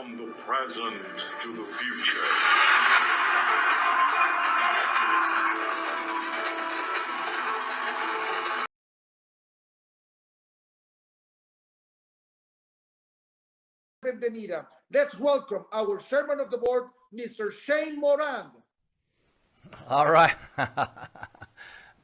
From the present to the future. Bienvenida. Let's welcome our chairman of the board, Mr. Shane Morand. All right.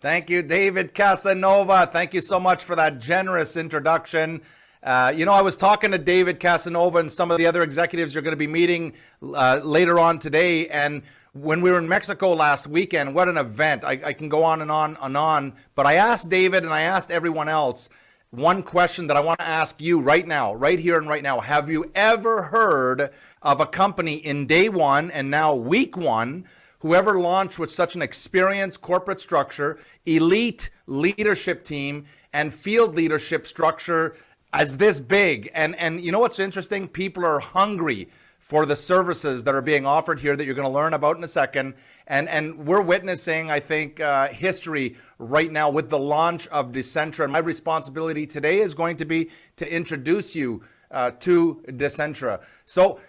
Thank you, David Casanova. Thank you so much for that generous introduction. I was talking to David Casanova and some of the other executives you're going to be meeting later on today. And when we were in Mexico last weekend, what an event. I can go on and on and on. But I asked David and I asked everyone else one question that I want to ask you right now, right here and right now. Have you ever heard of a company in day one and now week one, whoever launched with such an experienced corporate structure, elite leadership team, and field leadership structure as this big? And you know what's interesting? People are hungry for the services that are being offered here that you're going to learn about in a second. And we're witnessing, I think, history right now with the launch of Decentra. And my responsibility today is going to be to introduce you to Decentra. So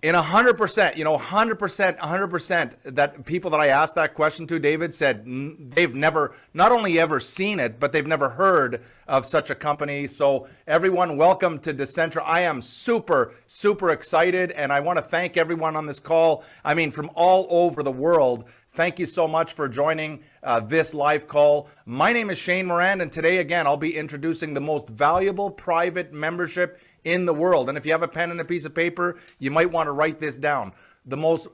in 100%, 100% that people that I asked that question to, David said they've never, not only ever seen it, but they've never heard of such a company. So everyone, welcome to Decentra. I am super, super excited, and I want to thank everyone on this call. I mean, from all over the world. Thank you so much for joining this live call. My name is Shane Morand, and today, again, I'll be introducing the most valuable private membership in the world. And if you have a pen and a piece of paper, you might want to write this down. The most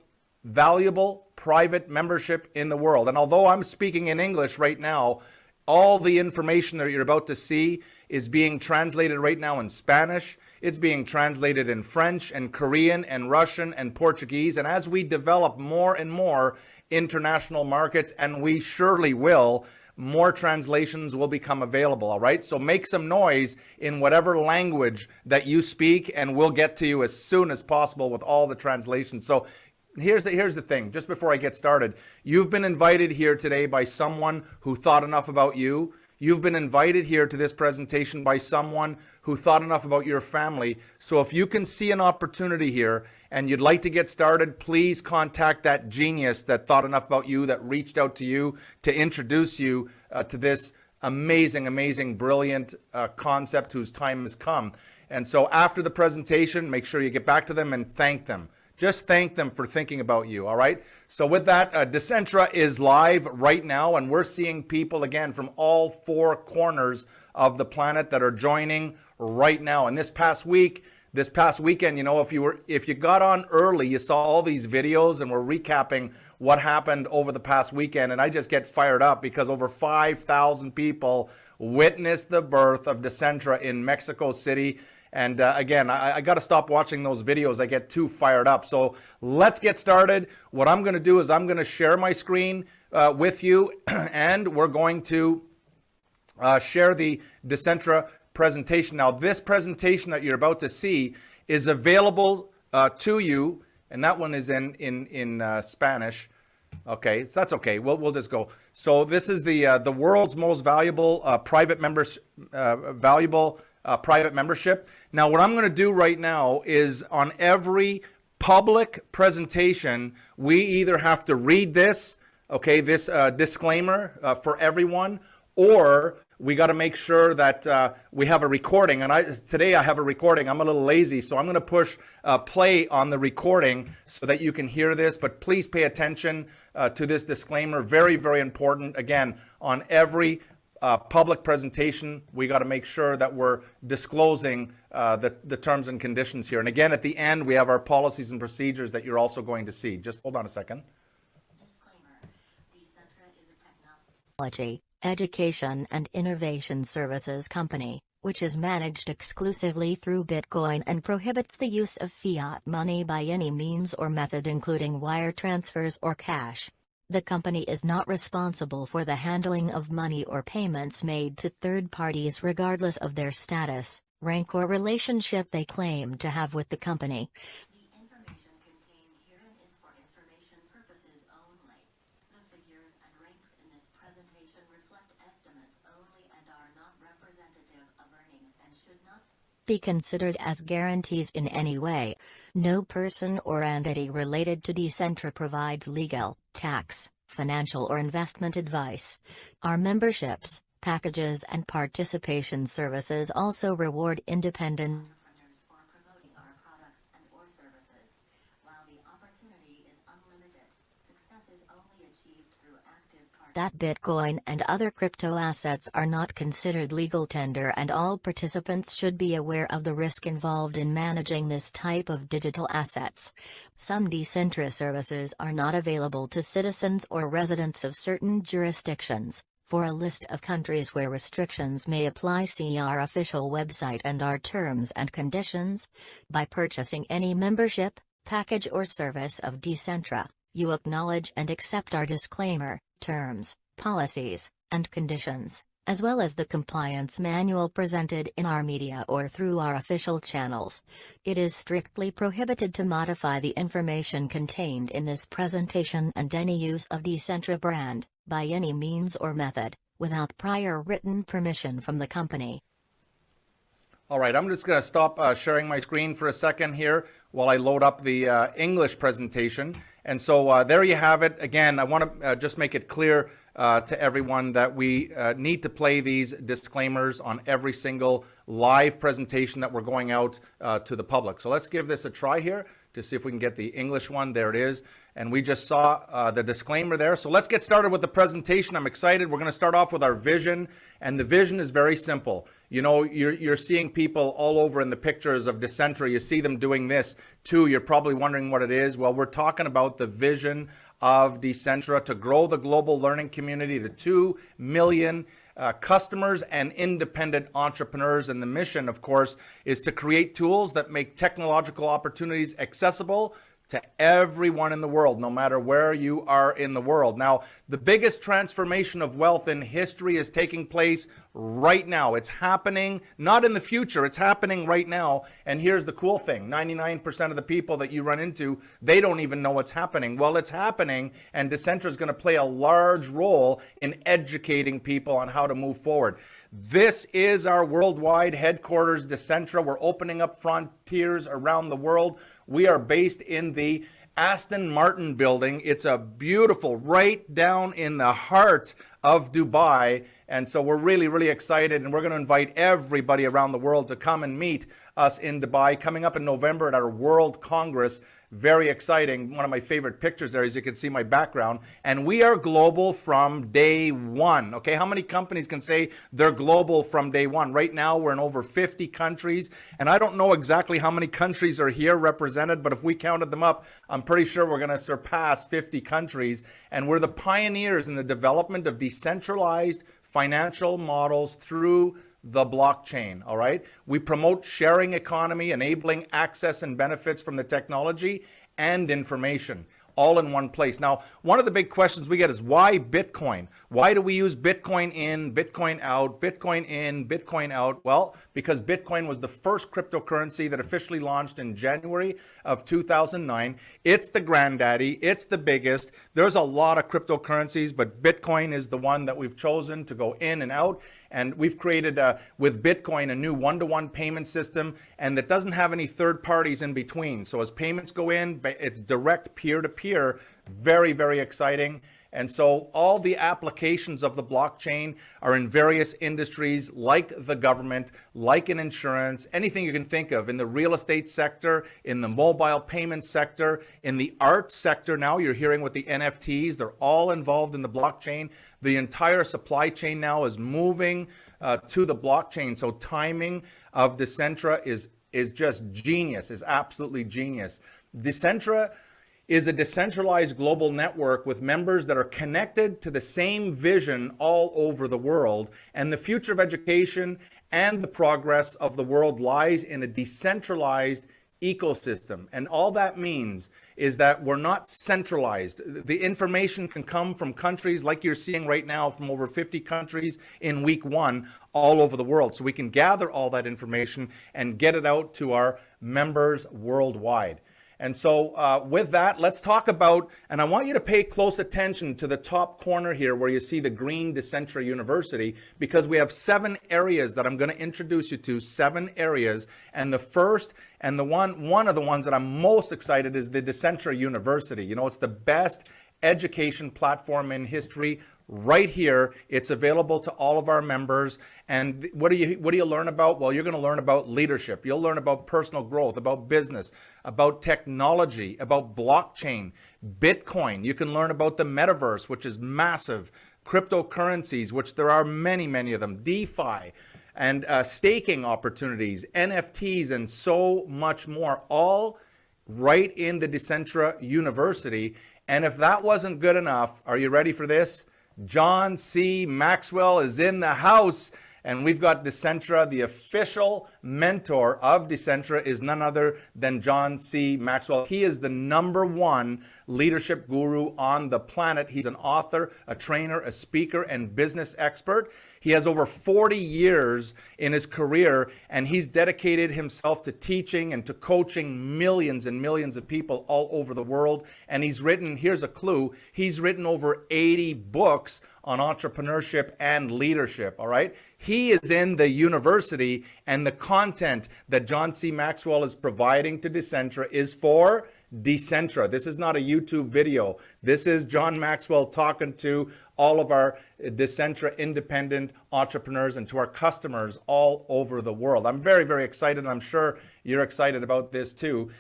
valuable private membership in the world. And although I'm speaking in English right now, all the information that you're about to see is being translated right now in Spanish. It's being translated in French and Korean and Russian and Portuguese. And as we develop more and more international markets, and we surely will, more translations will become available, all right? So make some noise in whatever language that you speak, and we'll get to you as soon as possible with all the translations. So here's the thing, just before I get started. You've been invited here today by someone who thought enough about you. You've been invited here to this presentation by someone who thought enough about your family. So if you can see an opportunity here and you'd like to get started, please contact that genius that thought enough about you, that reached out to you to introduce you to this amazing, amazing, brilliant concept whose time has come. And so after the presentation, make sure you get back to them and thank them. Just thank them for thinking about you, all right? So with that, Decentra is live right now, and we're seeing people, again, from all four corners of the planet that are joining right now. And this past weekend, if you got on early, you saw all these videos, and we're recapping what happened over the past weekend. And I just get fired up because over 5,000 people witnessed the birth of Decentra in Mexico City. And again, I got to stop watching those videos. I get too fired up. So let's get started. What I'm going to do is I'm going to share my screen with you, and we're going to share the Decentra presentation. Now, this presentation that you're about to see is available to you, and that one is in Spanish. Okay, so that's okay. We'll just go. So this is the world's most valuable private membership. Now, what I'm going to do right now is on every public presentation, we either have to read this, okay, this disclaimer for everyone, or we got to make sure that we have a recording. And today I have a recording. I'm a little lazy, so I'm going to push play on the recording so that you can hear this. But please pay attention to this disclaimer. Very, very important. Again, on every public presentation, we got to make sure that we're disclosing the terms and conditions here. And again, at the end, we have our policies and procedures that you're also going to see. Just hold on a second. Disclaimer. Decentra is a technology, education and innovation services company, which is managed exclusively through Bitcoin and prohibits the use of fiat money by any means or method, including wire transfers or cash. The company is not responsible for the handling of money or payments made to third parties regardless of their status, rank or relationship they claim to have with the company. The information contained herein is for information purposes only. The figures and ranks in this presentation reflect estimates only and are not representative of earnings and should not be considered as guarantees in any way. No person or entity related to Decentra provides legal, tax, financial or investment advice. Our memberships, packages and participation services also reward independent entrepreneurs for promoting our products and or services. While the opportunity is unlimited, success is only achieved through active that Bitcoin and other crypto assets are not considered legal tender, and all participants should be aware of the risk involved in managing this type of digital assets. Some Decentra services are not available to citizens or residents of certain jurisdictions. For a list of countries where restrictions may apply, see our official website and our terms and conditions. By purchasing any membership, package or service of Decentra, you acknowledge and accept our disclaimer, terms, policies, and conditions, as well as the compliance manual presented in our media or through our official channels. It is strictly prohibited to modify the information contained in this presentation and any use of Decentra brand, by any means or method, without prior written permission from the company. All right, I'm just going to stop sharing my screen for a second here while I load up the English presentation. And so there you have it. Again, I want to just make it clear to everyone that we need to play these disclaimers on every single live presentation that we're going out to the public. So let's give this a try here to see if we can get the English one. There it is. And we just saw the disclaimer there. So let's get started with the presentation. I'm excited. We're going to start off with our vision. And the vision is very simple. You know, you're seeing people all over in the pictures of Decentra. You see them doing this too. You're probably wondering what it is. Well, we're talking about the vision of Decentra to grow the global learning community to 2 million customers and independent entrepreneurs. And the mission, of course, is to create tools that make technological opportunities accessible to everyone in the world, no matter where you are in the world. Now, the biggest transformation of wealth in history is taking place right now. It's happening, not in the future, it's happening right now. And here's the cool thing, 99% of the people that you run into, they don't even know what's happening. Well, it's happening, and Decentra is going to play a large role in educating people on how to move forward. This is our worldwide headquarters, Decentra. We're opening up frontiers around the world. We are based in the Aston Martin building. It's a beautiful, right down in the heart of Dubai. And so we're really, really excited. And we're going to invite everybody around the world to come and meet us in Dubai, coming up in November at our World Congress. Very exciting. One of my favorite pictures there, as you can see my background. And we are global from day one. Okay, how many companies can say they're global from day one? Right now, we're in over 50 countries. And I don't know exactly how many countries are here represented, but if we counted them up, I'm pretty sure we're going to surpass 50 countries. And we're the pioneers in the development of decentralized financial models through the blockchain. All right. We promote sharing economy, enabling access and benefits from the technology and information all in one place. Now, one of the big questions we get is why Bitcoin? Why do we use Bitcoin in, Bitcoin out, Bitcoin in, Bitcoin out? Well, because Bitcoin was the first cryptocurrency that officially launched in January of 2009. It's the granddaddy. It's the biggest. There's a lot of cryptocurrencies, but Bitcoin is the one that we've chosen to go in and out. And we've created, with Bitcoin, a new one-to-one payment system, and that doesn't have any third parties in between. So as payments go in, it's direct peer-to-peer. Very, very exciting. And so all the applications of the blockchain are in various industries, like the government, like in insurance, anything you can think of, in the real estate sector, in the mobile payment sector, in the art sector. Now you're hearing with the NFTs, they're all involved in the blockchain. The entire supply chain now is moving to the blockchain. So timing of Decentra is just genius, is absolutely genius. Decentra is a decentralized global network with members that are connected to the same vision all over the world. And the future of education and the progress of the world lies in a decentralized ecosystem. And all that means is that we're not centralized. The information can come from countries like you're seeing right now, from over 50 countries in week one all over the world. So we can gather all that information and get it out to our members worldwide. And so with that, let's talk about, and I want you to pay close attention to the top corner here where you see the green Decentra University, because we have 7 areas that I'm going to introduce you to, 7 areas. And the first and the one of the ones that I'm most excited is the Decentra University. You know, it's the best education platform in history. Right here, it's available to all of our members. And what do you learn about? Well, you're going to learn about leadership. You'll learn about personal growth, about business, about technology, about blockchain, Bitcoin. You can learn about the metaverse, which is massive, cryptocurrencies, which there are many, many of them, DeFi, and staking opportunities, NFTs, and so much more, all right in the Decentra University. And if that wasn't good enough, are you ready for this? John C. Maxwell is in the house, and we've got Decentra. The official mentor of Decentra is none other than John C. Maxwell. He is the #1 leadership guru on the planet. He's an author, a trainer, a speaker, and business expert. He has over 40 years in his career, and he's dedicated himself to teaching and to coaching millions and millions of people all over the world. And he's written, here's a clue, he's written over 80 books on entrepreneurship and leadership, all right? He is in the university, and the content that John C. Maxwell is providing to Decentra is for Decentra. This is not a YouTube video. This is John Maxwell talking to all of our Decentra independent entrepreneurs and to our customers all over the world. I'm very, very excited, and I'm sure you're excited about this too.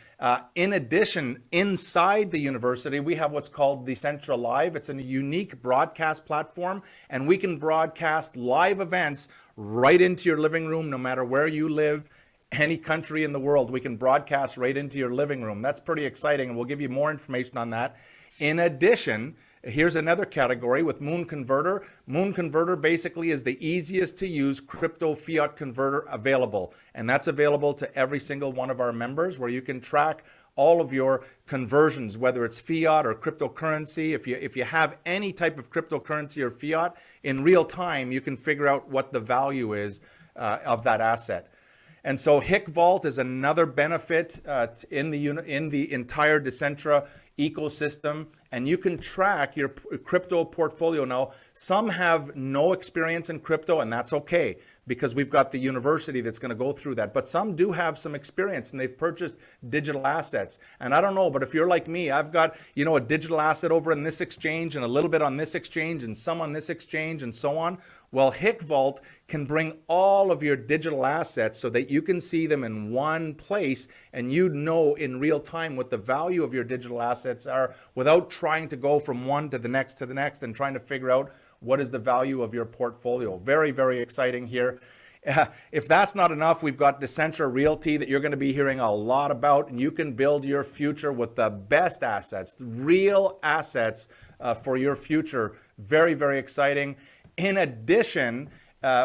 In addition, inside the university, we have what's called Decentra Live. It's a unique broadcast platform, and we can broadcast live events right into your living room, no matter where you live. Any country in the world, we can broadcast right into your living room. That's pretty exciting, and we'll give you more information on that. In addition, here's another category with Moon Converter. Moon Converter basically is the easiest to use crypto fiat converter available, and that's available to every single one of our members, where you can track all of your conversions, whether it's fiat or cryptocurrency. If you have any type of cryptocurrency or fiat, in real time, you can figure out what the value is of that asset. And so HIC Vault is another benefit in the entire Decentra ecosystem, and you can track your crypto portfolio. Now, some have no experience in crypto, and that's okay, because we've got the university that's going to go through that. But some do have some experience, and they've purchased digital assets. And I don't know, but if you're like me, I've got, you know, a digital asset over in this exchange and a little bit on this exchange and some on this exchange and so on. Well, HIC Vault can bring all of your digital assets so that you can see them in one place, and you know in real time what the value of your digital assets are without trying to go from one to the next and trying to figure out what is the value of your portfolio. Very, very exciting here. If that's not enough, we've got Decentra Realty that you're going to be hearing a lot about, and you can build your future with the best assets, real assets for your future. Very, very exciting. In addition,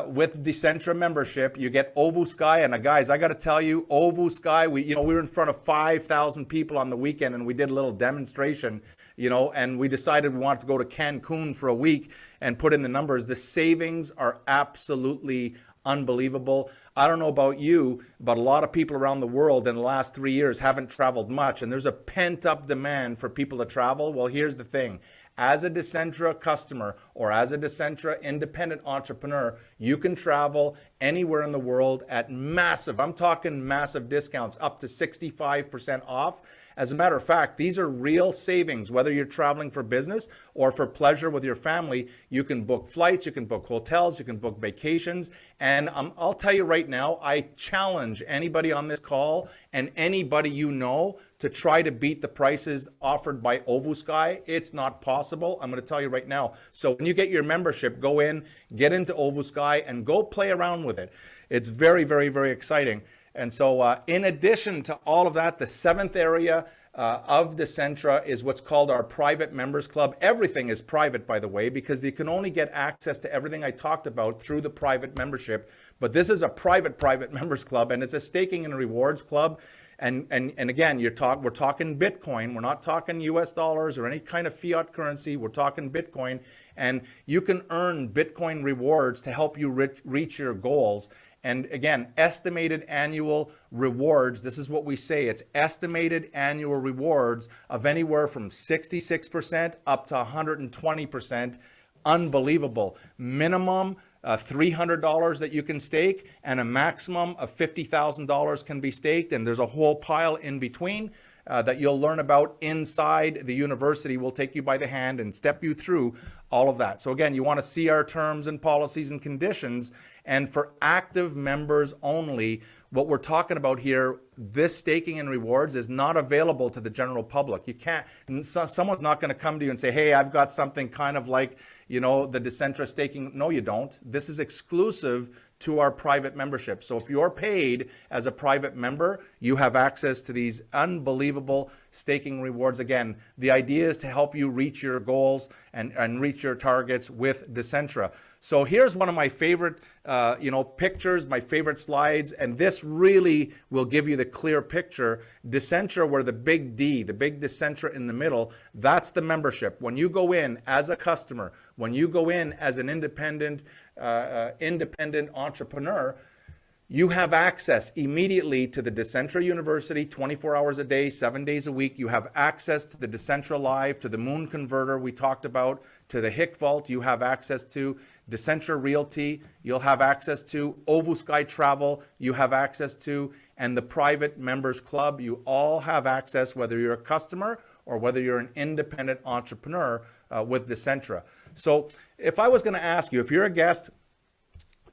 with Decentra membership, you get Ovu Sky. And guys, I got to tell you, Ovu Sky, we were in front of 5,000 people on the weekend, and we did a little demonstration, and we decided we wanted to go to Cancun for a week and put in the numbers. The savings are absolutely unbelievable. I don't know about you, but a lot of people around the world in the last 3 years haven't traveled much, and there's a pent-up demand for people to travel. Well, here's the thing. As a Decentra customer or as a Decentra independent entrepreneur, you can travel anywhere in the world at massive, I'm talking massive discounts, up to 65% off. As a matter of fact, these are real savings. Whether you're traveling for business or for pleasure with your family, you can book flights, you can book hotels, you can book vacations. And I'll tell you right now, I challenge anybody on this call and anybody you know to try to beat the prices offered by Ovu Sky. It's not possible. I'm going to tell you right now. So when you get your membership, go in, get into Ovu Sky, and go play around with it. It's very, very, very exciting. And so in addition to all of that, the 7th area of Decentra is what's called our private members club. Everything is private, by the way, because you can only get access to everything I talked about through the private membership. But this is a private members club, and it's a staking and rewards club. And again, we're talking Bitcoin. We're not talking US dollars or any kind of fiat currency. We're talking Bitcoin. And you can earn Bitcoin rewards to help you reach your goals. And again, estimated annual rewards, this is what we say, it's estimated annual rewards of anywhere from 66% up to 120%. Unbelievable. Minimum $300 that you can stake, and a maximum of $50,000 can be staked, and there's a whole pile in between that you'll learn about inside the university. We'll take you by the hand and step you through all of that. So again, you want to see our terms and policies and conditions. And for active members only, what we're talking about here, this staking and rewards is not available to the general public. You can't, someone's not going to come to you and say, hey, I've got something kind of like, you know, the Decentra staking. No, you don't. This is exclusive to our private membership. So if you're paid as a private member, you have access to these unbelievable staking rewards. Again, the idea is to help you reach your goals and reach your targets with Decentra. So here's one of my favorite, pictures, my favorite slides, and this really will give you the clear picture. Decentra, where the big D, the big Decentra in the middle, that's the membership. When you go in as a customer, when you go in as an independent entrepreneur, you have access immediately to the Decentra University 24 hours a day, 7 days a week. You have access to the Decentra Live, to the Moon Converter we talked about, to the HIC Vault. You have access to Decentra Realty. You'll have access to Ovusky Travel. You have access to, and the private members club. You all have access, whether you're a customer or whether you're an independent entrepreneur with Decentra. So if I was going to ask you, if you're a guest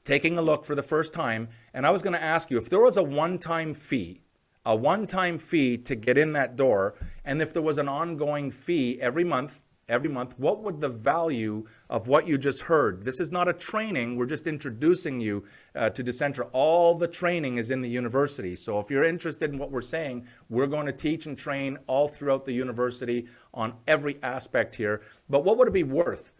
taking a look for the first time, and I was going to ask you if there was a one-time fee to get in that door, and if there was an ongoing fee every month, what would the value of what you just heard? This is not a training. We're just introducing you to Decentra. All the training is in the university. So if you're interested in what we're saying, we're going to teach and train all throughout the university on every aspect here. But what would it be worth?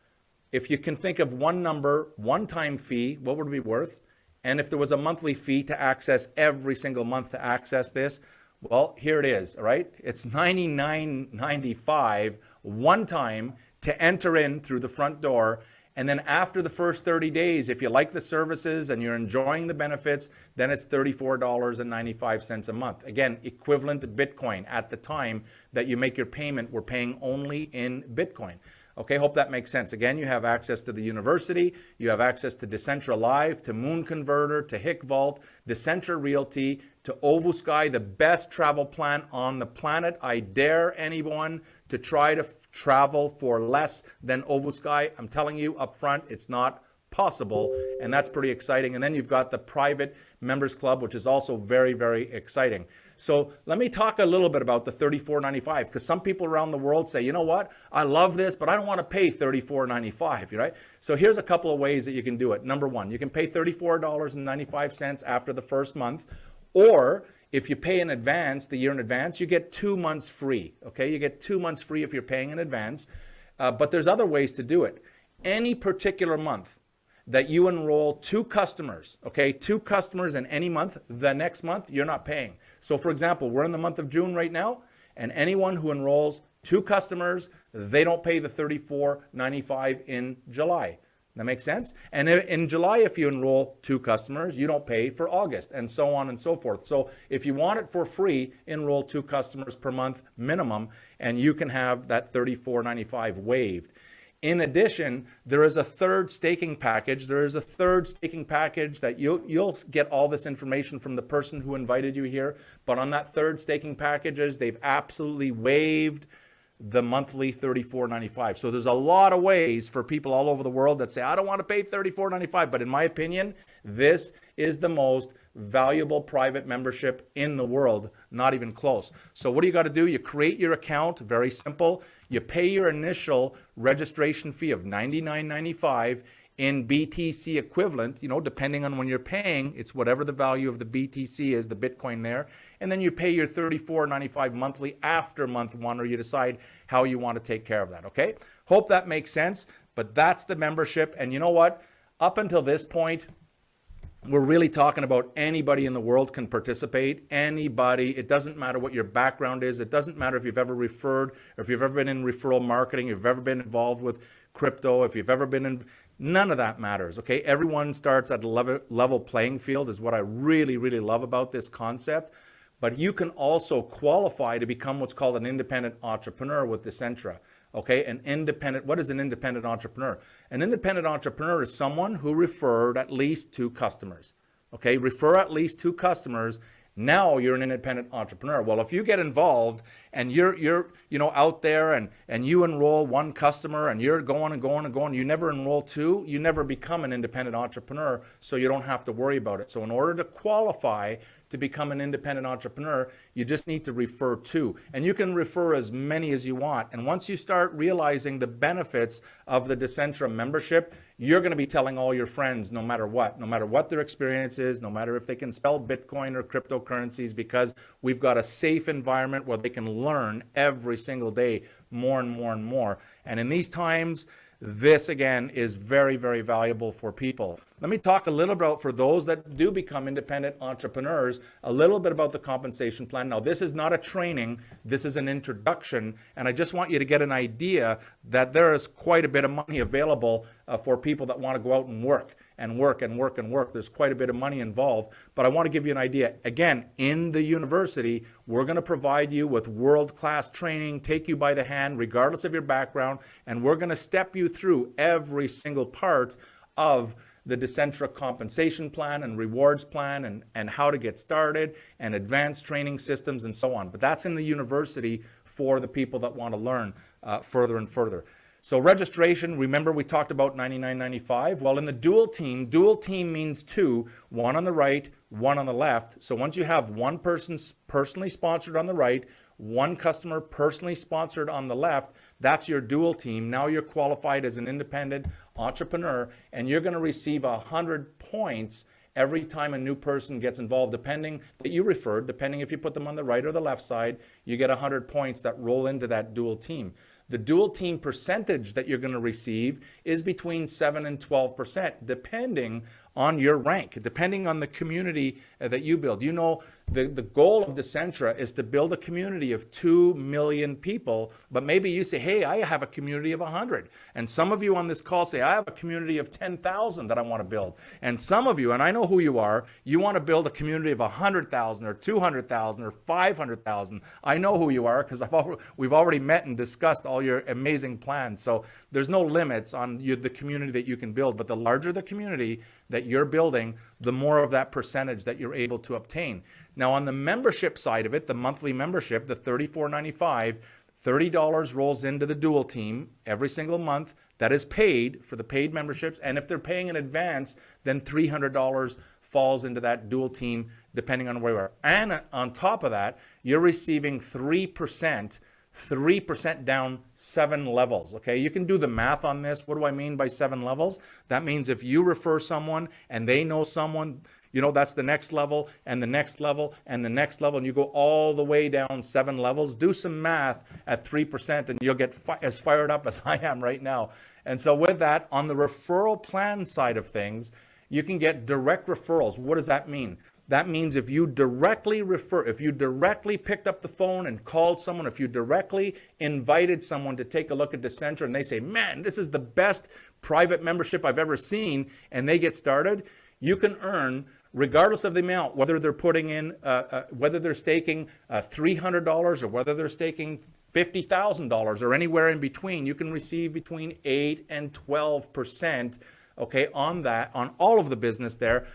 If you can think of one number, one-time fee, what would it be worth? And if there was a monthly fee to access every single month to access this, well, here it is, all right? It's $99.95 one time to enter in through the front door. And then after the first 30 days, if you like the services and you're enjoying the benefits, then it's $34.95 a month. Again, equivalent to Bitcoin. At the time that you make your payment, we're paying only in Bitcoin. Okay, hope that makes sense. Again, you have access to the university, you have access to Decentra Live, to Moon Converter, to HIC Vault, Decentra Realty, to Ovusky, the best travel plan on the planet. I dare anyone to try to travel for less than Ovusky. I'm telling you up front, it's not possible, and that's pretty exciting. And then you've got the private members club, which is also very, very exciting. So let me talk a little bit about the $34.95, because some people around the world say, you know what, I love this, but I don't want to pay $34.95, right? So here's a couple of ways that you can do it. Number one, you can pay $34.95 after the first month, or if you pay in advance, the year in advance, you get 2 months free, okay? You get 2 months free if you're paying in advance, but there's other ways to do it. Any particular month that you enroll 2 customers, okay, 2 customers in any month, the next month, you're not paying. So for example, we're in the month of June right now, and anyone who enrolls 2 customers, they don't pay the $34.95 in July. That makes sense? And in July, if you enroll 2 customers, you don't pay for August, and so on and so forth. So if you want it for free, enroll 2 customers per month minimum, and you can have that $34.95 waived. In addition, there is a third staking package. There is a third staking package that you'll get all this information from the person who invited you here. But on that third staking packages, they've absolutely waived the monthly $34.95. So there's a lot of ways for people all over the world that say, I don't want to pay $34.95. But in my opinion, this is the most valuable private membership in the world, not even close. So what do you got to do? You create your account, very simple. You pay your initial registration fee of $99.95 in BTC equivalent, depending on when you're paying, it's whatever the value of the BTC is, the Bitcoin there. And then you pay your $34.95 monthly after month 1, or you decide how you want to take care of that, okay? Hope that makes sense, but that's the membership. And you know what? Up until this point, we're really talking about anybody in the world can participate. Anybody. It doesn't matter what your background is. It doesn't matter if you've ever referred, or if you've ever been in referral marketing, if you've ever been involved with crypto, if you've ever been None of that matters, okay? Everyone starts at a level playing field is what I really, really love about this concept. But you can also qualify to become what's called an independent entrepreneur with Decentra, okay? What is an independent entrepreneur? An independent entrepreneur is someone who referred at least 2 customers, okay? Refer at least 2 customers. Now you're an independent entrepreneur. Well, if you get involved and you're out there and you enroll 1 customer and you're going and going and going, you never enroll 2, you never become an independent entrepreneur, so you don't have to worry about it. So in order to qualify to become an independent entrepreneur, you just need to refer 2. And you can refer as many as you want. And once you start realizing the benefits of the Decentra membership, you're going to be telling all your friends no matter what their experience is, no matter if they can spell Bitcoin or cryptocurrencies, because we've got a safe environment where they can learn every single day more and more and more. And in these times, this again is very, very valuable for people. Let me talk a little about, for those that do become independent entrepreneurs, a little bit about the compensation plan. Now, this is not a training, this is an introduction, and I just want you to get an idea that there is quite a bit of money available for people that want to go out and work and work and work and work. There's quite a bit of money involved, but I want to give you an idea. Again, in the university, we're going to provide you with world-class training, take you by the hand, regardless of your background, and we're going to step you through every single part of the Decentra compensation plan and rewards plan and how to get started and advanced training systems and so on. But that's in the university for the people that want to learn further and further. So registration, remember we talked about $99.95. Well, in the dual team means 2, 1 on the right, 1 on the left. So once you have 1 person personally sponsored on the right, 1 customer personally sponsored on the left, that's your dual team. Now you're qualified as an independent entrepreneur, and you're going to receive 100 points every time a new person gets involved, depending that you referred, depending if you put them on the right or the left side, you get 100 points that roll into that dual team. The dual team percentage that you're going to receive is between 7 and 12%, depending on your rank, depending on the community that you build. You know, the goal of Decentra is to build a community of 2 million people, but maybe you say, hey, I have a community of 100. And some of you on this call say, I have a community of 10,000 that I want to build. And some of you, and I know who you are, you want to build a community of 100,000 or 200,000 or 500,000. I know who you are because we've already met and discussed all your amazing plans. So there's no limits on the community that you can build, but the larger the community that you're building, the more of that percentage that you're able to obtain. Now on the membership side of it, the monthly membership, the $34.95, $30 rolls into the dual team every single month. That is paid for the paid memberships. And if they're paying in advance, then $300 falls into that dual team, depending on where you are. And on top of that, you're receiving 3% down 7 levels, okay? You can do the math on this. What do I mean by 7 levels? That means if you refer someone and they know someone, you know, that's the next level and the next level and the next level, and you go all the way down 7 levels. Do some math at 3% and you'll get as fired up as I am right now. And so with that, on the referral plan side of things, you can get direct referrals. What does that mean? That means if you directly refer, if you directly picked up the phone and called someone, if you directly invited someone to take a look at Decentra and they say, man, this is the best private membership I've ever seen, and they get started, you can earn, regardless of the amount, whether they're putting in, whether they're staking $300 or whether they're staking $50,000 or anywhere in between, you can receive between 8 and 12%, okay, on that, on all of the business there.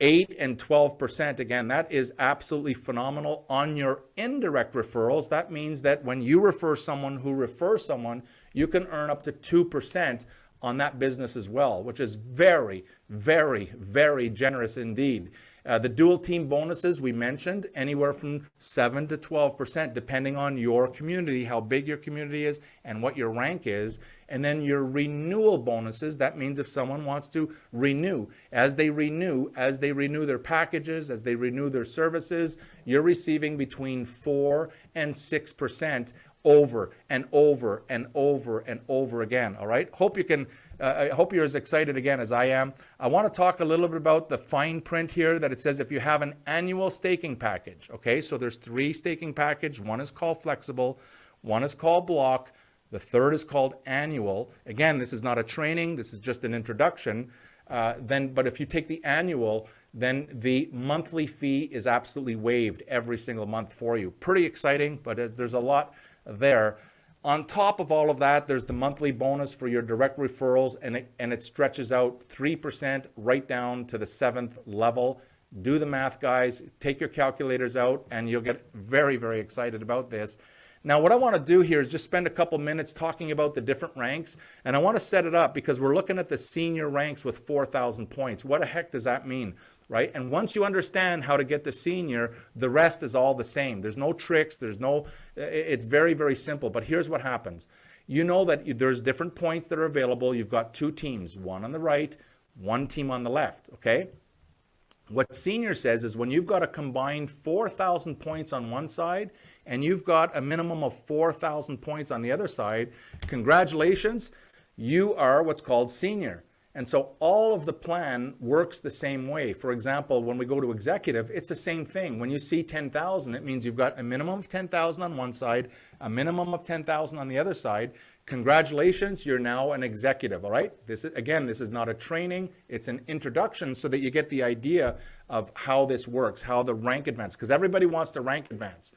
8 and 12%, again, that is absolutely phenomenal. On your indirect referrals, that means that when you refer someone who refers someone, you can earn up to 2% on that business as well, which is very, very, very generous indeed. The dual team bonuses we mentioned, anywhere from 7 to 12%, depending on your community, how big your community is and what your rank is. And then your renewal bonuses, that means if someone wants to renew, as they renew their packages, as they renew their services, you're receiving between 4 and 6% over and over and over and over again. All right. I hope you're as excited again as I am. I want to talk a little bit about the fine print here that it says if you have an annual staking package. Okay. So there's 3 staking packages. One is called flexible. One is called block. The third is called annual. Again, this is not a training. This is just an introduction. But if you take the annual, then the monthly fee is absolutely waived every single month for you. Pretty exciting, but there's a lot there. On top of all of that, there's the monthly bonus for your direct referrals, and it stretches out 3% right down to the 7th level. Do the math, guys. Take your calculators out, and you'll get very, very excited about this. Now, what I want to do here is just spend a couple minutes talking about the different ranks, and I want to set it up because we're looking at the senior ranks with 4,000 points. What the heck does that mean, right? And once you understand how to get to senior, the rest is all the same. There's no tricks. It's very, very simple. But here's what happens. You know that there's different points that are available. You've got two teams, one on the right, one team on the left, okay? What senior says is when you've got a combined 4,000 points on one side and you've got a minimum of 4,000 points on the other side, congratulations, you are what's called senior. And so all of the plan works the same way. For example, when we go to executive, it's the same thing. When you see 10,000, it means you've got a minimum of 10,000 on one side, a minimum of 10,000 on the other side. Congratulations, you're now an executive, all right? This is not a training, it's an introduction so that you get the idea of how this works, how the rank advance, because everybody wants to rank advance.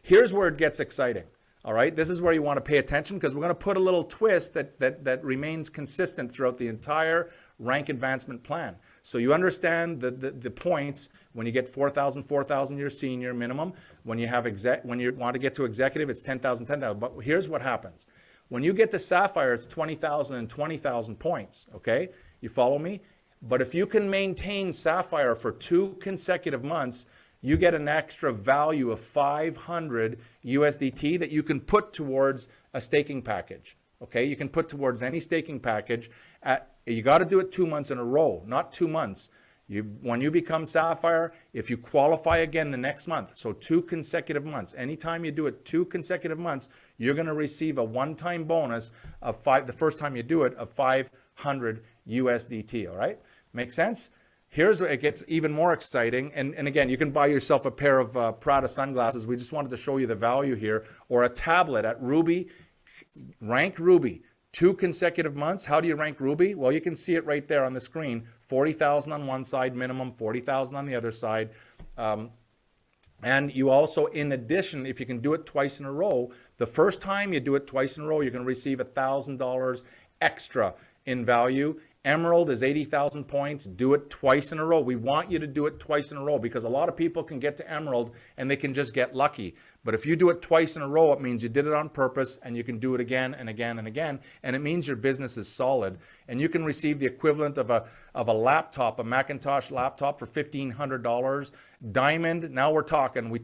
Here's where it gets exciting, all right? This is where you want to pay attention because we're going to put a little twist that remains consistent throughout the entire rank advancement plan. So you understand the points. When you get 4,000, you're senior minimum. When you want to get to executive, it's 10,000, 10,000. But here's what happens. When you get to Sapphire, it's 20,000 and 20,000 points, okay? You follow me? But if you can maintain Sapphire for 2 consecutive months, you get an extra value of 500 USDT that you can put towards a staking package, okay? You can put towards any staking package. You got to do it 2 months in a row, not 2 months. When you become Sapphire, if you qualify again the next month, so 2 consecutive months, anytime you do it 2 consecutive months, you're going to receive a one-time bonus of the first time you do it, of 500 USDT, all right? Make sense? Here's where it gets even more exciting. And again, you can buy yourself a pair of Prada sunglasses. We just wanted to show you the value here. Or a tablet at Ruby. Rank Ruby. 2 consecutive months. How do you rank Ruby? Well, you can see it right there on the screen. 40,000 on one side minimum, 40,000 on the other side. And you also, in addition, if you can do it twice in a row, the first time you do it twice in a row, you're going to receive $1,000 extra in value. Emerald is 80,000 points. Do it twice in a row. We want you to do it twice in a row because a lot of people can get to Emerald and they can just get lucky. But if you do it twice in a row, it means you did it on purpose and you can do it again and again and again. And it means your business is solid. And you can receive the equivalent of a laptop, a Macintosh laptop for $1,500. Diamond, now we're talking.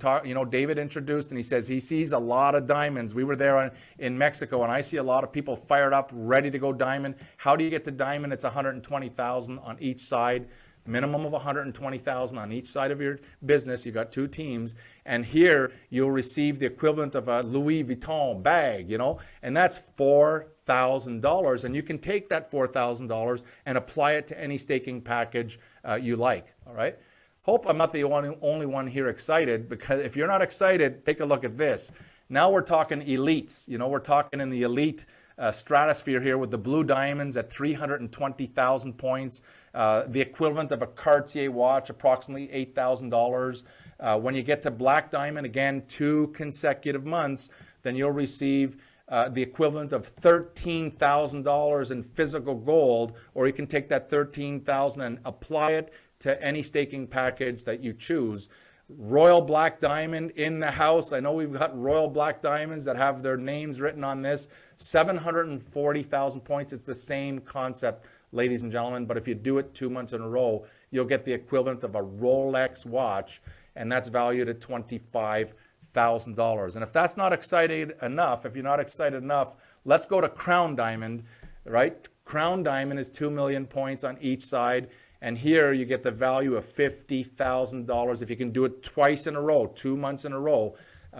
David introduced and he says he sees a lot of diamonds. We were there in Mexico and I see a lot of people fired up, ready to go diamond. How do you get to diamond? It's 120,000 on each side. Minimum of 120,000 on each side of your business. You got 2 teams, and here you'll receive the equivalent of a Louis Vuitton bag, and that's $4,000, and you can take that $4,000 and apply it to any staking package you like. All right. Hope I'm not the only one here excited, because if you're not excited, take a look at this. Now we're talking elites. We're talking in the elite stratosphere here with the blue diamonds at 320,000 points, the equivalent of a Cartier watch, approximately $8,000. When you get to black diamond, again, 2 consecutive months, then you'll receive the equivalent of $13,000 in physical gold, or you can take that $13,000 and apply it to any staking package that you choose. Royal Black Diamond in the house. I know we've got Royal Black Diamonds that have their names written on this. 740,000 points. It's the same concept, ladies and gentlemen, but if you do it 2 months in a row, you'll get the equivalent of a Rolex watch, and that's valued at $25,000. And if that's not exciting enough, if you're not excited enough, let's go to Crown Diamond, right? Crown Diamond is 2 million points on each side. And here you get the value of $50,000. If you can do it twice in a row, 2 months in a row,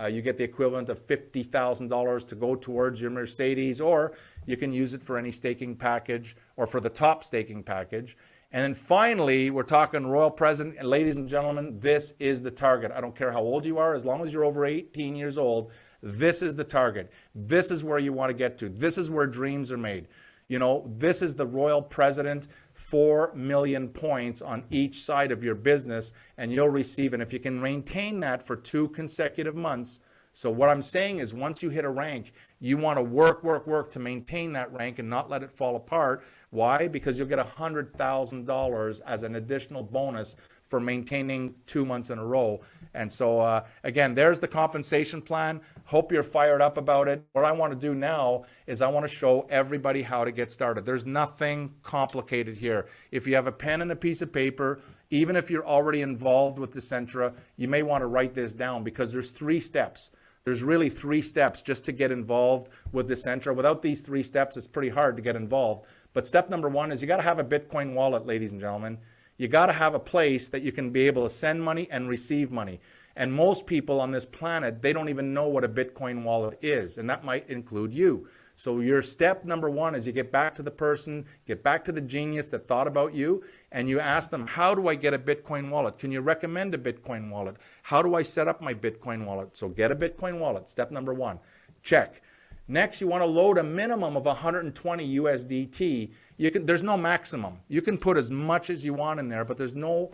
you get the equivalent of $50,000 to go towards your Mercedes, or you can use it for any staking package or for the top staking package. And then finally, we're talking Royal President. And ladies and gentlemen, this is the target. I don't care how old you are, as long as you're over 18 years old, this is the target. This is where you want to get to. This is where dreams are made. You know, this is the Royal President, 4 million points on each side of your business, and you'll receive, and if you can maintain that for 2 consecutive months. So what I'm saying is once you hit a rank, you want to work to maintain that rank and not let it fall apart. Why? Because you'll get $100,000 as an additional bonus for maintaining 2 months in a row. And so again, there's the compensation plan. Hope you're fired up about it. What I want to do now is I want to show everybody how to get started. There's nothing complicated here. If you have a pen and a piece of paper, even if you're already involved with Decentra, you may want to write this down because there's 3 steps. There's really 3 steps just to get involved with Decentra. Without these 3 steps, it's pretty hard to get involved. But step number 1 is you got to have a Bitcoin wallet, ladies and gentlemen. You got to have a place that you can be able to send money and receive money. And most people on this planet, they don't even know what a Bitcoin wallet is. And that might include you. So your step number 1 is you get back to the person, get back to the genius that thought about you, and you ask them, how do I get a Bitcoin wallet? Can you recommend a Bitcoin wallet? How do I set up my Bitcoin wallet? So get a Bitcoin wallet, step number 1. Check. Next, you want to load a minimum of 120 USDT. There's no maximum. You can put as much as you want in there, but there's no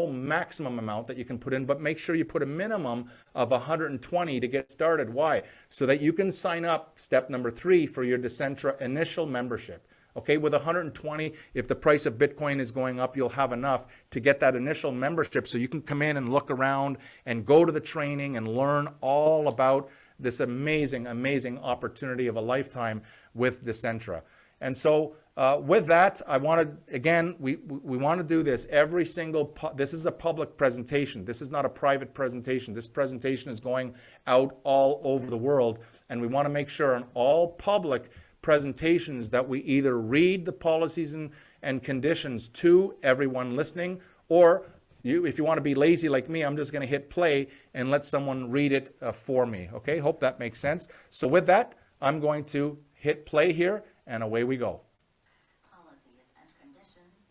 maximum amount that you can put in, but make sure you put a minimum of 120 to get started. Why? So that you can sign up, step number 3, for your Decentra initial membership. Okay, with 120, if the price of Bitcoin is going up, you'll have enough to get that initial membership so you can come in and look around and go to the training and learn all about this amazing, amazing opportunity of a lifetime with Decentra. And so with that, I wanted, again, we want to do this every single, this is a public presentation. This is not a private presentation. This presentation is going out all over the world. And we want to make sure in all public presentations that we either read the policies and conditions to everyone listening, or if you want to be lazy like me, I'm just going to hit play and let someone read it for me. Okay, hope that makes sense. So with that, I'm going to hit play here, and away we go. Policies and conditions.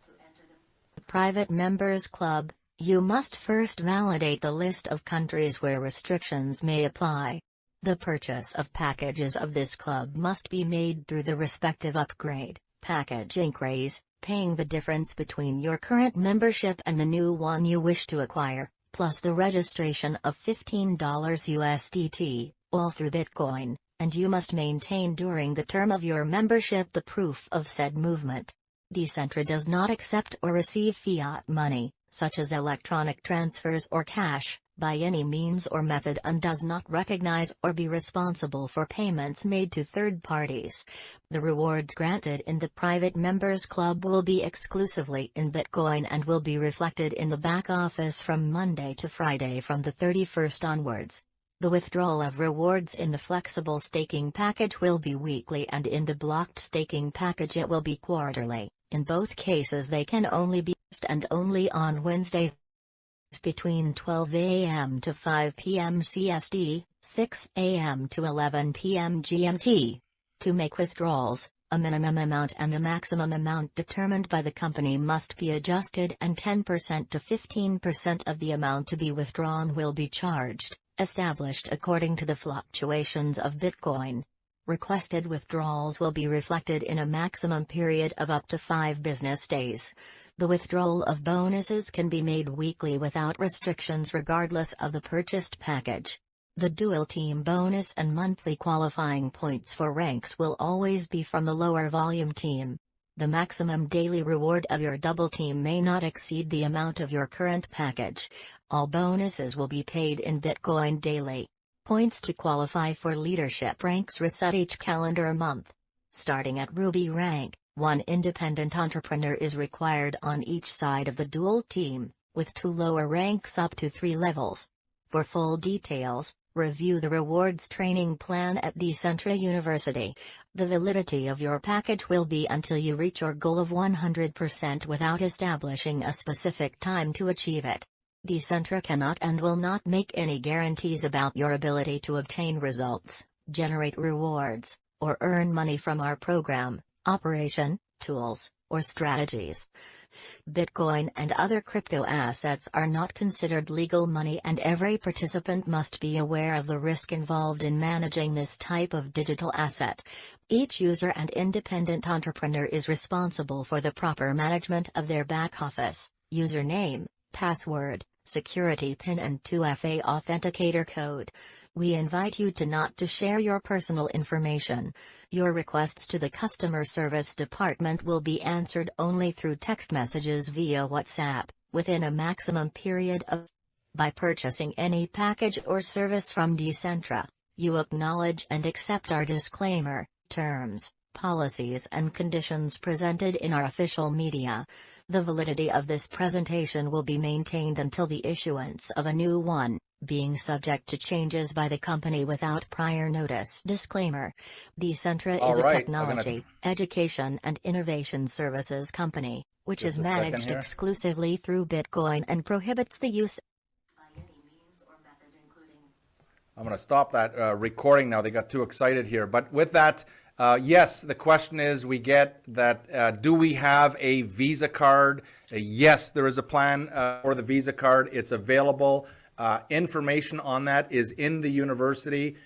To enter the Private Members Club, you must first validate the list of countries where restrictions may apply. The purchase of packages of this club must be made through the respective upgrade package increase, paying the difference between your current membership and the new one you wish to acquire, plus the registration of $15 USDT, all through Bitcoin, and you must maintain during the term of your membership the proof of said movement. Decentra does not accept or receive fiat money, such as electronic transfers or cash, by any means or method, and does not recognize or be responsible for payments made to third parties. The rewards granted in the Private Members Club will be exclusively in Bitcoin and will be reflected in the back office from Monday to Friday from the 31st onwards. The withdrawal of rewards in the flexible staking package will be weekly, and in the blocked staking package it will be quarterly. In both cases they can only be used and only on Wednesdays between 12 a.m. to 5 p.m. CST, 6 a.m. to 11 p.m. GMT. To make withdrawals, a minimum amount and a maximum amount determined by the company must be adjusted, and 10% to 15% of the amount to be withdrawn will be charged, established according to the fluctuations of Bitcoin. Requested withdrawals will be reflected in a maximum period of up to 5 business days. The withdrawal of bonuses can be made weekly without restrictions regardless of the purchased package. The dual team bonus and monthly qualifying points for ranks will always be from the lower volume team. The maximum daily reward of your double team may not exceed the amount of your current package. All bonuses will be paid in Bitcoin daily. Points to qualify for leadership ranks reset each calendar month. Starting at Ruby rank, 1 independent entrepreneur is required on each side of the dual team, with 2 lower ranks up to 3 levels. For full details, review the rewards training plan at Decentra University. The validity of your package will be until you reach your goal of 100% without establishing a specific time to achieve it. Decentra cannot and will not make any guarantees about your ability to obtain results, generate rewards, or earn money from our program, operation, tools, or strategies. Bitcoin and other crypto assets are not considered legal money, and every participant must be aware of the risk involved in managing this type of digital asset. Each user and independent entrepreneur is responsible for the proper management of their back office, username, password, security PIN and 2FA authenticator code. We invite you not to share your personal information. Your requests to the customer service department will be answered only through text messages via WhatsApp, within a maximum period of. By purchasing any package or service from Decentra, you acknowledge and accept our disclaimer, terms, policies and conditions presented in our official media. The validity of this presentation will be maintained until the issuance of a new one, being subject to changes by the company without prior notice. Disclaimer: Decentra is a technology, education and innovation services company, which is managed exclusively through Bitcoin and prohibits the use by any means or method including. I'm going to stop that recording now. They got too excited here. But with that, yes, the question is, we get that, do we have a Visa card? Yes, there is a plan for the Visa card. It's available. Information on that is in the university.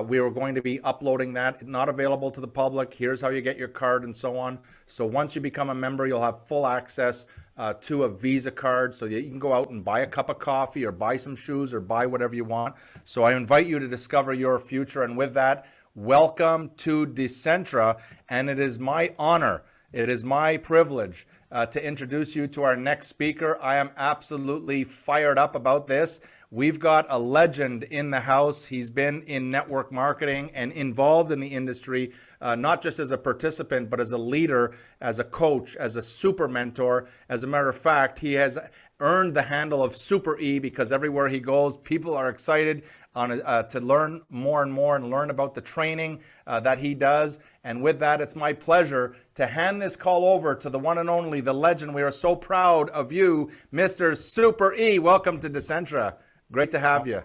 We are going to be uploading that. Not available to the public. Here's how you get your card and so on. So once you become a member, you'll have full access to a Visa card, so that you can go out and buy a cup of coffee or buy some shoes or buy whatever you want. So I invite you to discover your future. And with that, welcome to Decentra. And it is my honor, it is my privilege to introduce you to our next speaker. I am absolutely fired up about this. We've got a legend in the house. He's been in network marketing and involved in the industry, not just as a participant, but as a leader, as a coach, as a super mentor. As a matter of fact, he has earned the handle of Super E because everywhere he goes, people are excited to learn more and more and learn about the training that he does. And with that, it's my pleasure to hand this call over to the one and only, the legend. We are so proud of you, Mr. Super E. Welcome to Decentra. Great to have you.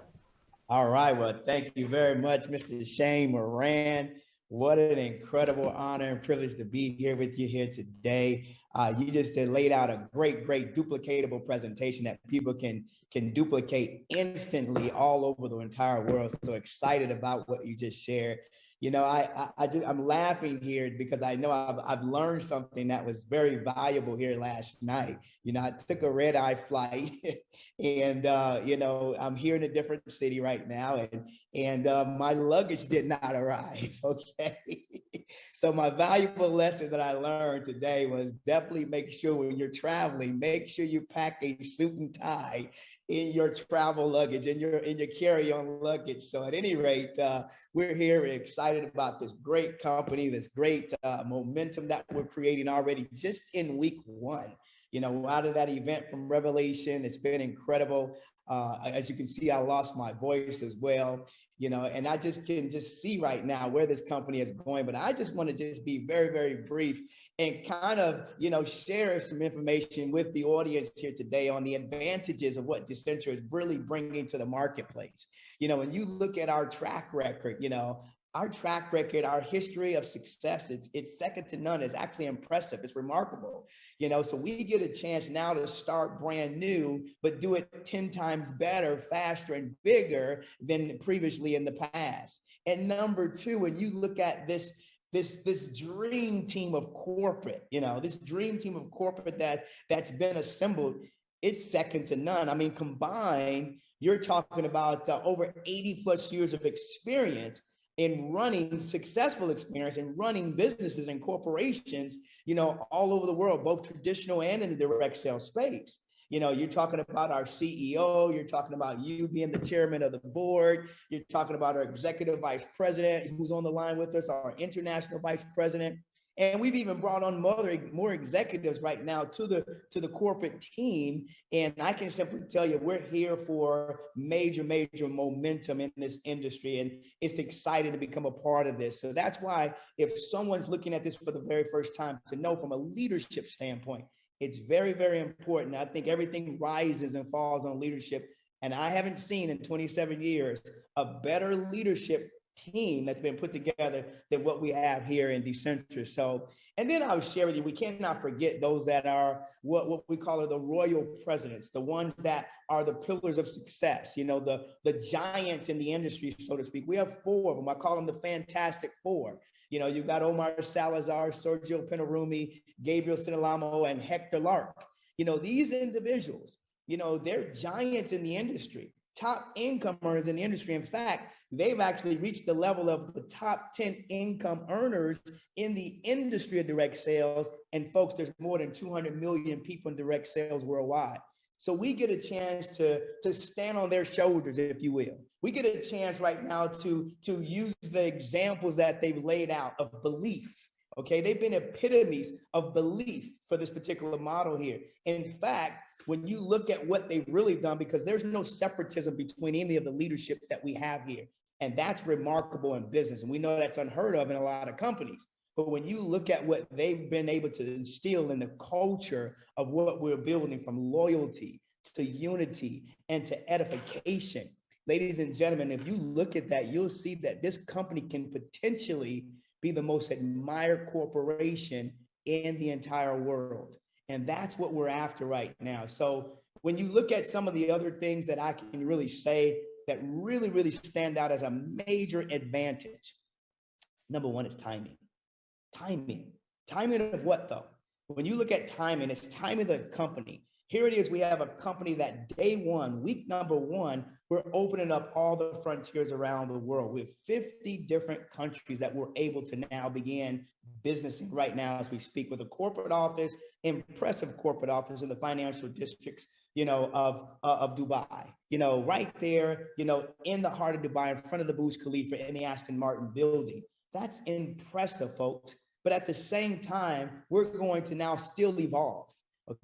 All right. Well, thank you very much, Mr. Shane Morand. What an incredible honor and privilege to be here with you here today. You just laid out a great duplicatable presentation that people can duplicate instantly all over the entire world. So excited about what you just shared. You know, I'm laughing here because I know I've learned something that was very valuable here last night. You know, I took a red-eye flight and, you know, I'm here in a different city right now and my luggage did not arrive, okay? So my valuable lesson that I learned today was definitely make sure when you're traveling, make sure you pack a suit and tie in your travel luggage, in your carry-on luggage. So at any rate, we're here excited about this great company, this great momentum that we're creating already just in week one. You know, out of that event from Revelation, it's been incredible. As you can see, I lost my voice as well, you know, and I just can see right now where this company is going. But I just want to just be very brief and kind of, you know, share some information with the audience here today on the advantages of what Decentra is really bringing to the marketplace. You know, when you look at our track record, you know, our track record, our history of success, it's second to none. It's actually impressive. It's remarkable. You know, so we get a chance now to start brand new, but do it 10 times better, faster, and bigger than previously in the past. And number two, when you look at this dream team of corporate, you know, this dream team of corporate that's been assembled, it's second to none. I mean, combined, you're talking about over 80 plus years of experience in running successful experience in running businesses and corporations, you know, all over the world, both traditional and in the direct sales space. You know, you're talking about our CEO, you're talking about you being the chairman of the board, you're talking about our executive vice president who's on the line with us, our international vice president. And we've even brought on more executives right now to the corporate team. And I can simply tell you, we're here for major momentum in this industry. And it's exciting to become a part of this. So that's why if someone's looking at this for the very first time, to know from a leadership standpoint, it's very important. I think everything rises and falls on leadership. And I haven't seen in 27 years a better leadership team that's been put together than what we have here in Decentra. So, and then I'll share with you, we cannot forget those that are what we call the royal presidents, the ones that are the pillars of success, you know, the giants in the industry, so to speak. We have four of them. I call them the Fantastic Four. You know, you've got Omar Salazar, Sergio Pinarumi, Gabriel Sinalamo, and Hector Lark. You know, these individuals, you know, they're giants in the industry, top income earners in the industry. In fact, they've actually reached the level of the top 10 income earners in the industry of direct sales. And folks, there's more than 200 million people in direct sales worldwide. So we get a chance to stand on their shoulders, if you will. We get a chance right now to use the examples that they've laid out of belief. Okay, they've been epitomes of belief for this particular model here. In fact, when you look at what they've really done, because there's no separatism between any of the leadership that we have here. And that's remarkable in business. And we know that's unheard of in a lot of companies. But when you look at what they've been able to instill in the culture of what we're building, from loyalty to unity and to edification, ladies and gentlemen, if you look at that, you'll see that this company can potentially be the most admired corporation in the entire world. And that's what we're after right now. So when you look at some of the other things that I can really say that really stand out as a major advantage, number one is timing. Timing of what though? When you look at timing, it's timing of the company. Here it is, we have a company that day one, week number one, we're opening up all the frontiers around the world with 50 different countries that we're able to now begin business in right now as we speak, with a corporate office, impressive corporate office in the financial districts, you know, of Dubai, you know, right there, you know, in the heart of Dubai, in front of the Burj Khalifa, in the Aston Martin building. That's impressive, folks. But at the same time, we're going to now still evolve.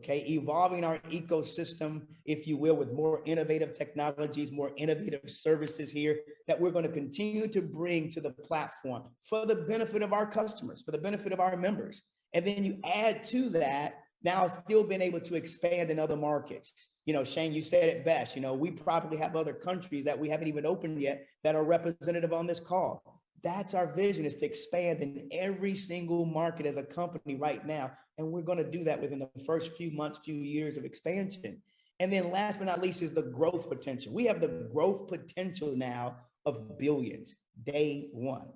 Okay, evolving our ecosystem, if you will, with more innovative technologies, more innovative services here that we're going to continue to bring to the platform for the benefit of our customers, for the benefit of our members. And then you add to that, now still being able to expand in other markets. You know, Shane, you said it best. You know, we probably have other countries that we haven't even opened yet that are representative on this call. That's our vision, is to expand in every single market as a company right now. And we're going to do that within the first few months, few years of expansion. And then last but not least is the growth potential. We have the growth potential now of billions, day one.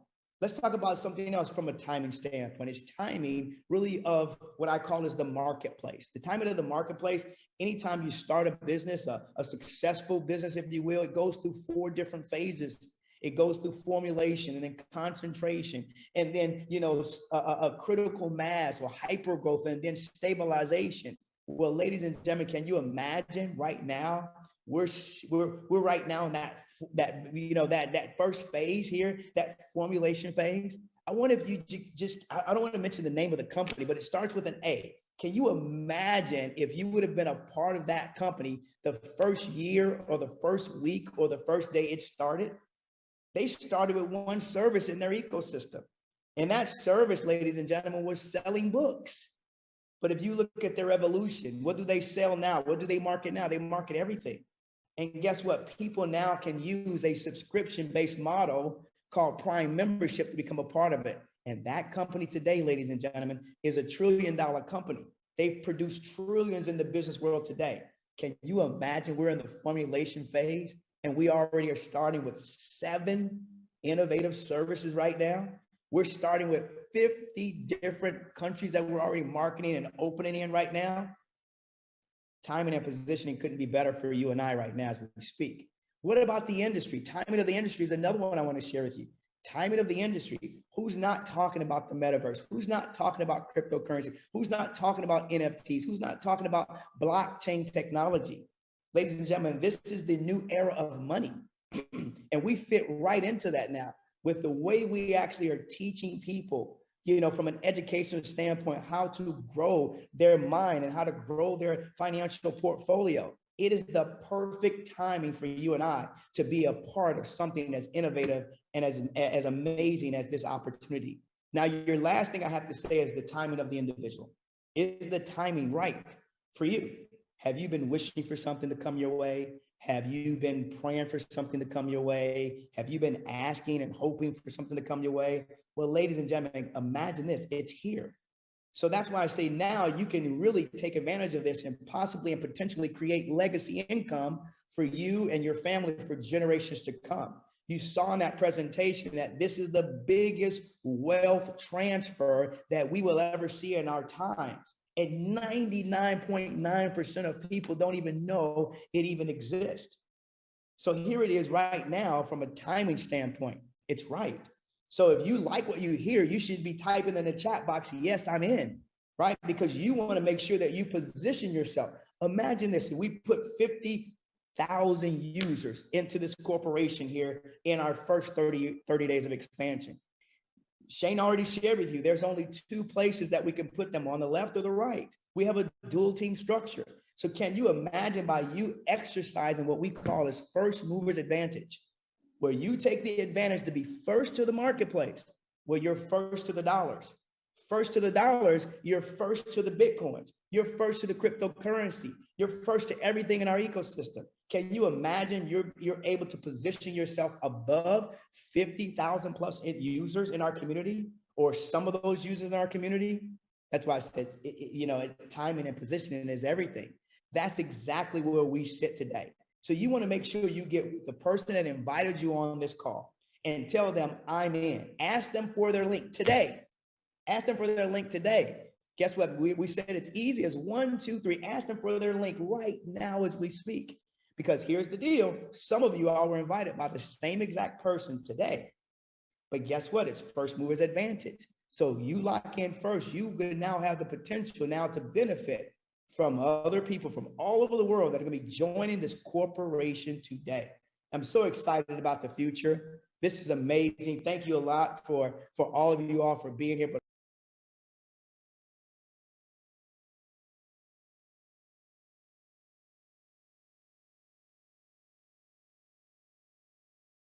Let's talk about something else from a timing standpoint. It's timing really of what I call is the marketplace. The timing of the marketplace, anytime you start a business, a successful business, if you will, it goes through 4 different phases. It goes through formulation and then concentration, and then, you know, a critical mass or hyper growth, and then stabilization. Well, ladies and gentlemen, can you imagine right now? We're right now in that first phase here, that formulation phase. I wonder if you just, I don't want to mention the name of the company, but it starts with an A. Can you imagine if you would have been a part of that company the first year or the first week or the first day it started? They started with one service in their ecosystem. And that service, ladies and gentlemen, was selling books. But if you look at their evolution, what do they sell now? What do they market now? They market everything. And guess what? People now can use a subscription-based model called Prime membership to become a part of it. And that company today, ladies and gentlemen, is a $1 trillion company. They've produced trillions in the business world today. Can you imagine we're in the formulation phase? And we already are starting with 7 innovative services right now. We're starting with 50 different countries that we're already marketing and opening in right now. Timing and positioning couldn't be better for you and I right now as we speak. What about the industry? Timing of the industry is another one I want to share with you. Timing of the industry. Who's not talking about the metaverse? Who's not talking about cryptocurrency? Who's not talking about NFTs? Who's not talking about blockchain technology? Ladies and gentlemen, this is the new era of money. And we fit right into that now with the way we actually are teaching people, you know, from an educational standpoint, how to grow their mind and how to grow their financial portfolio. It is the perfect timing for you and I to be a part of something as innovative and as amazing as this opportunity. Now, your last thing I have to say is the timing of the individual. Is the timing right for you? Have you been wishing for something to come your way? Have you been praying for something to come your way? Have you been asking and hoping for something to come your way? Well, ladies and gentlemen, imagine this, it's here. So that's why I say now you can really take advantage of this and possibly and potentially create legacy income for you and your family for generations to come. You saw in that presentation that this is the biggest wealth transfer that we will ever see in our times. And 99.9% of people don't even know it even exists. So here it is right now from a timing standpoint. It's right. So if you like what you hear, you should be typing in the chat box, yes, I'm in, right? Because you want to make sure that you position yourself. Imagine this, we put 50,000 users into this corporation here in our first 30 days of expansion. Shane already shared with you, there's only 2 places that we can put them, on the left or the right. We have a dual team structure. So can you imagine by you exercising what we call as first movers advantage, where you take the advantage to be first to the marketplace, where you're first to the dollars. First to the dollars, you're first to the Bitcoins. You're first to the cryptocurrency. You're first to everything in our ecosystem. Can you imagine you're able to position yourself above 50,000 plus users in our community, or some of those users in our community? That's why I said, timing and positioning is everything. That's exactly where we sit today. So you want to make sure you get with the person that invited you on this call and tell them I'm in. Ask them for their link today. Ask them for their link today. Guess what? We said it's easy as 1, 2, 3. Ask them for their link right now as we speak. Because here's the deal. Some of you all were invited by the same exact person today. But guess what? It's first movers advantage. So you lock in first. You now have the potential now to benefit from other people from all over the world that are going to be joining this corporation today. I'm so excited about the future. This is amazing. Thank you a lot for all of you all for being here.